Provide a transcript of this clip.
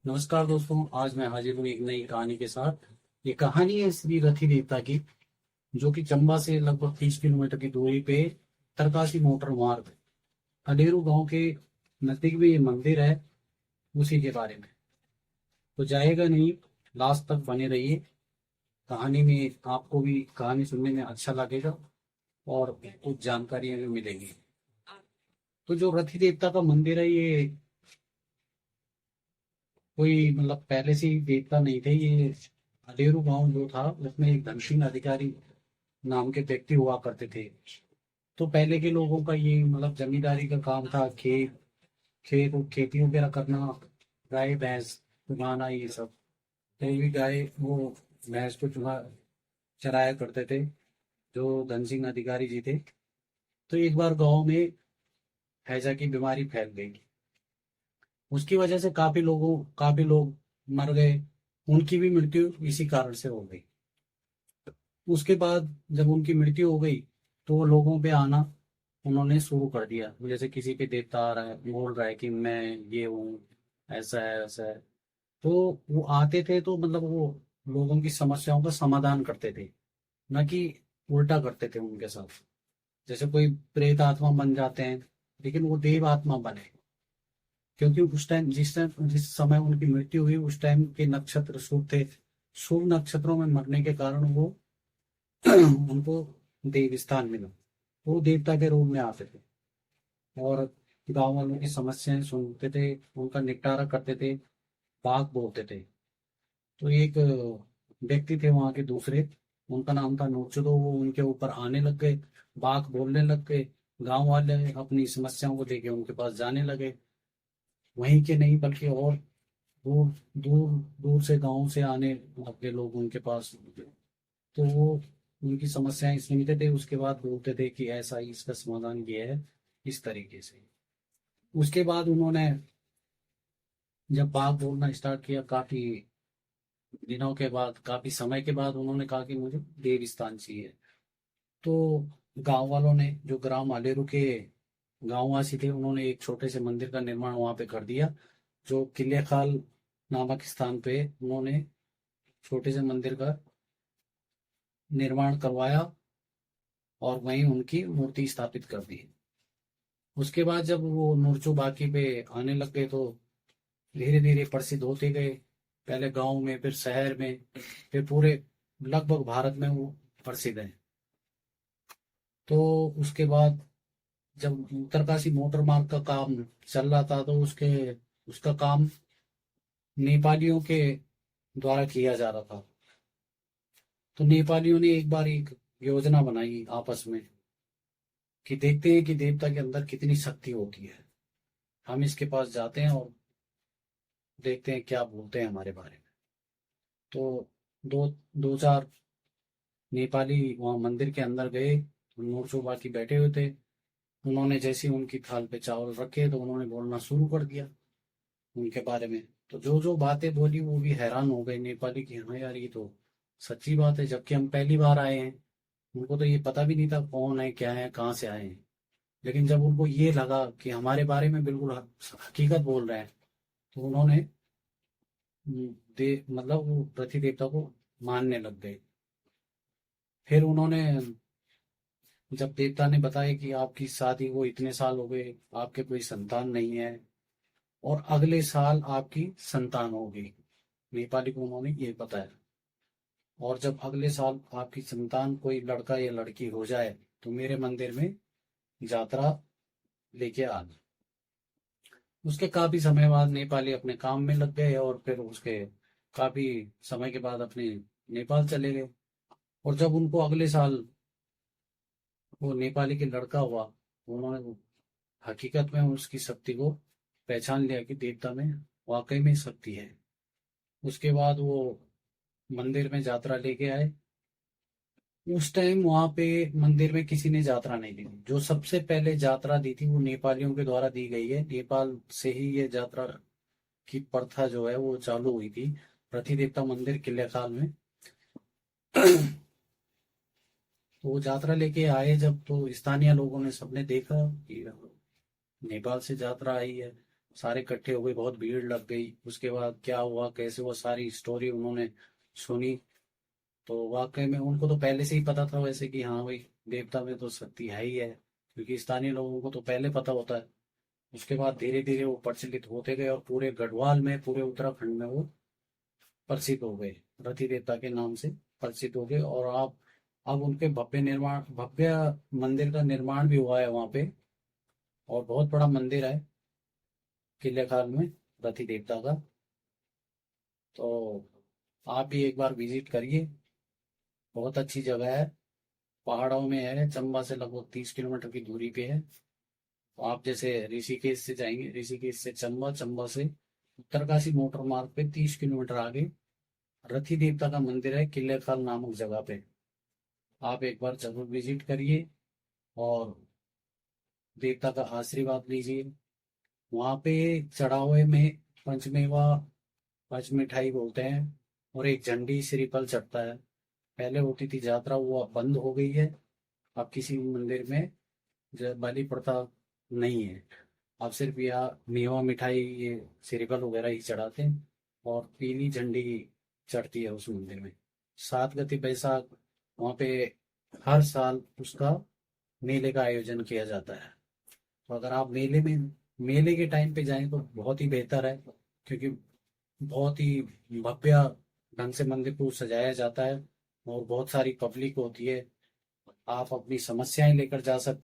नमस्कार दोस्तों, आज मैं हाजिर हूँ एक नई कहानी के साथ। ये कहानी है श्री रथी देवता की, जो कि चंबा से लगभग 30 किलोमीटर की दूरी पे तरकासी मोटर मार्ग अडेरू गांव के नजदीक में ये मंदिर है। उसी के बारे में तो जाएगा नहीं, लास्ट तक बने रहिए। कहानी में आपको भी कहानी सुनने में अच्छा लगेगा और कुछ जानकारियां भी मिलेंगी। तो जो रथी देवता का मंदिर है, ये कोई मतलब पहले से ही देवता नहीं थे। ये अडेरू गांव जो था, उसमें एक धनसिंह अधिकारी नाम के व्यक्ति हुआ करते थे। तो पहले के लोगों का ये मतलब जमींदारी का काम था, खेत खेत खेती वगैरह करना, गाय भैंस चुगाना, ये सब। तो ये गाय वो भैंस को चराया करते थे जो धन सिंह अधिकारी जी थे। तो एक बार गांव में हैजा की बीमारी फैल गई। उसकी वजह से काफी लोग मर गए। उनकी भी मृत्यु इसी कारण से हो गई। उसके बाद जब उनकी मृत्यु हो गई, तो वो लोगों पे आना उन्होंने शुरू कर दिया। जैसे किसी पे देवता आ रहा है, बोल रहा है कि मैं ये हूँ, ऐसा है ऐसा है। तो वो आते थे तो मतलब वो लोगों की समस्याओं का समाधान करते थे, न कि उल्टा करते थे उनके साथ। जैसे कोई प्रेत आत्मा बन जाते हैं, लेकिन वो देव आत्मा बने, क्योंकि जिस समय उनकी मृत्यु हुई, उस टाइम के नक्षत्र शुभ थे। शुभ नक्षत्रों में मरने के कारण वो उनको देव स्थान मिला। वो देवता के रूप में आते थे और गांव वालों की समस्याएं सुनते थे, उनका निपटारा करते थे, बाग बोलते थे। तो एक व्यक्ति थे वहां के दूसरे, उनका नाम था नोचुदो। वो उनके ऊपर आने लग गए, बाग बोलने लग गए। गांव वाले अपनी समस्याओं को लेके उनके पास जाने लगे। वहीं के नहीं बल्कि और दूर दूर दूर से गांव से आने लगे लोग उनके पास। तो वो उनकी समस्याएं सुनते थे, उसके बाद बोलते थे कि ऐसा ही इसका समाधान ये है, इस तरीके से। उसके बाद उन्होंने जब बात बोलना स्टार्ट किया, काफी दिनों के बाद, काफी समय के बाद, उन्होंने कहा कि मुझे देव स्थान चाहिए। तो गांव वालों ने, जो ग्राम आलेरू के गांववासी थे, उन्होंने एक छोटे से मंदिर का निर्माण वहां पे कर दिया। जो किले खाल नामक स्थान पे उन्होंने छोटे से मंदिर का निर्माण करवाया और वहीं उनकी मूर्ति स्थापित कर दी। उसके बाद जब वो नूरचू बाकी पे आने लग गए, तो धीरे धीरे प्रसिद्ध होते गए। पहले गांव में, फिर शहर में, फिर पूरे लगभग भारत में वो प्रसिद्ध है। तो उसके बाद जब उत्तरकाशी मोटर मार्ग का काम चल रहा था, तो उसके उसका काम नेपालियों के द्वारा किया जा रहा था। तो नेपालियों ने एक बार एक योजना बनाई आपस में कि देखते हैं कि देवता के अंदर कितनी शक्ति होती है। हम इसके पास जाते हैं और देखते हैं क्या बोलते हैं हमारे बारे में। तो दो दो चार नेपाली वहां मंदिर के अंदर गए। नूरचो बाकी बैठे हुए थे। उन्होंने जैसे ही उनकी थाल पे चावल रखे, तो उन्होंने बोलना शुरू कर दिया उनके बारे में। तो जो जो बातें बोली, वो भी हैरान हो गए नेपाली की, हाँ यार ये तो सच्ची बात है, जबकि हम पहली बार आए हैं। उनको तो ये पता भी नहीं था कौन है, क्या है, कहाँ से आए हैं। लेकिन जब उनको ये लगा कि हमारे बारे में बिल्कुल हकीकत बोल रहे हैं, तो उन्होंने मतलब वो पृथ्वी देवता को मानने लग गए। फिर उन्होंने, जब देवता ने बताया कि आपकी शादी को इतने साल हो गए, आपके कोई संतान नहीं है, और अगले साल आपकी संतान होगी, नेपाली को उन्होंने ये बताया। और जब अगले साल आपकी संतान, कोई लड़का या लड़की हो जाए, तो मेरे मंदिर में यात्रा लेके आना। उसके काफी समय बाद नेपाली अपने काम में लग गए, और फिर उसके काफी समय के बाद अपने नेपाल चले गए। और जब उनको अगले साल वो नेपाली के लड़का हुआ, उन्होंने हकीकत में उसकी शक्ति को पहचान लिया कि देवता में वाकई में शक्ति है। उसके बाद वो मंदिर में यात्रा लेके आए। उस टाइम वहां पे मंदिर में किसी ने यात्रा नहीं दी। जो सबसे पहले यात्रा दी थी, वो नेपालियों के द्वारा दी गई है। नेपाल से ही ये यात्रा की प्रथा जो है वो चालू हुई थी, पृथ्वी देवता मंदिर किले खाल में। तो वो यात्रा लेके आए जब, तो स्थानीय लोगों ने सबने देखा कि नेपाल से यात्रा आई है, सारे इकट्ठे हो गए, बहुत भीड़ लग गई। उसके बाद क्या हुआ कैसे हुआ सारी स्टोरी उन्होंने सुनी। तो वाकई में उनको तो पहले से ही पता था वैसे कि हाँ भाई, देवता में तो शक्ति है ही है, क्योंकि स्थानीय लोगों को तो पहले पता होता है। उसके बाद धीरे धीरे वो प्रचलित होते गए और पूरे गढ़वाल में, पूरे उत्तराखंड में वो प्रसिद्ध हो गए, रति देवता के नाम से प्रसिद्ध हो गए। और आप अब उनके भव्य मंदिर का निर्माण भी हुआ है वहाँ पे, और बहुत बड़ा मंदिर है किले खाल में रति देवता का। तो आप भी एक बार विजिट करिए, बहुत अच्छी जगह है, पहाड़ों में है, चंबा से लगभग 30 किलोमीटर की दूरी पे है। तो आप जैसे ऋषिकेश से जाएंगे, ऋषिकेश से चंबा, चंबा से उत्तरकाशी मोटर मार्ग पे 30 किलोमीटर आगे रथी देवता का मंदिर है किले खाल नामक जगह पे। आप एक बार जरूर विजिट करिए और देवता का आशीर्वाद लीजिए। वहाँ पे चढ़ावे में पंचमेवा, पंचमिठाई बोलते हैं, और एक झंडी श्रीफल चढ़ता है। पहले होती थी यात्रा, वो अब बंद हो गई है। अब किसी मंदिर में बलि प्रथा नहीं है। अब सिर्फ यहाँ मेवा मिठाई, ये श्रीफल वगैरह ही चढ़ाते हैं, और पीली झंडी चढ़ती है उस मंदिर में। 7 गति बैसाख वहाँ पे हर साल उसका मेले का आयोजन किया जाता है। तो अगर आप मेले के टाइम पे जाएं तो बहुत ही बेहतर है, क्योंकि बहुत ही भव्य ढंग से मंदिर को सजाया जाता है और बहुत सारी पब्लिक होती है। आप अपनी समस्याएं लेकर जा सकते